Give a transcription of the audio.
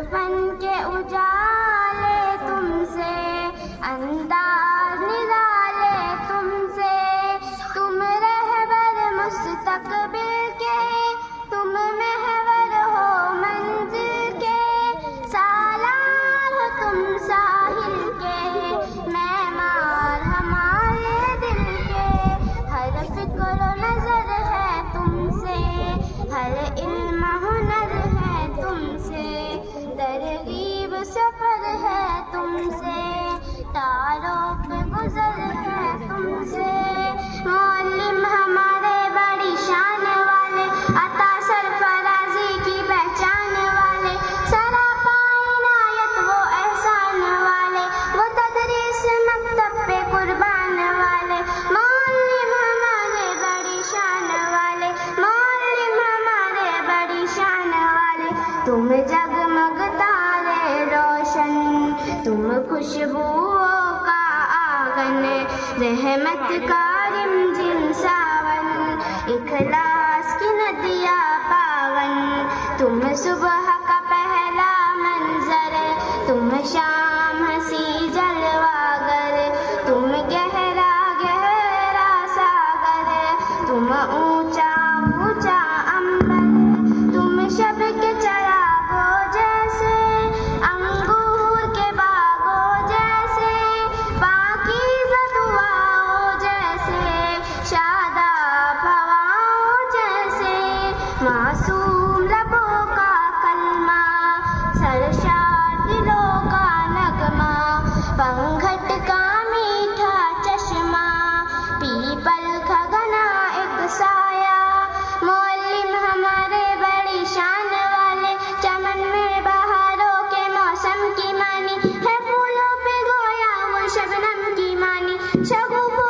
فن کے اجالے تم سے، انداز نرالے تم سے، تم رہبر مستقبل کے، تم محور ہو منزل کے، سالار ہو تم ساحل کے، معمار ہمارے دل کے، ہر فکر و نظر ہے تم سے، ہر علم ہنر ہے تم سے، ترغیب سفر ہے تم سے، تاروں پہ گزر ہے تم سے، معلم ہمارے بڑی شان والے، عطا سرفرازی کی پہچان والے، سراپا عنایت وہ احسان والے، وہ تدریس مکتب پہ قربان والے، معلم ہمارے بڑی شان والے، معلم ہمارے بڑی شان والے، تم جگمگ تارے روشن، تم خوشبوؤں کا آنگن، رحمت کا رمجم ساون، اخلاص کی ندیاں پاون، تم صبح کا پہلا منظر، تم شام ہنسی جلوہ گر، تم گہرا گہرا ساگر، تم اونچا اونچا عنبر، تم شب کے چراغوں جیسے، انگور کے باغوں جیسے، پاکیزہ دعاؤں جیسے، شاداب ہواؤں جیسے، معصوم لبوں کا کلمہ، سرشار دلوں کا نغمہ، پنگھٹ کا میٹھا چشمہ، پیپل کا گھنا ایک سایہ، معلم ہمارے بڑی شان والے، چمن میں بہاروں کے موسم کی مانی، ہے پھولوں پہ گویا وہ شبنم کی مانی، شگوفوں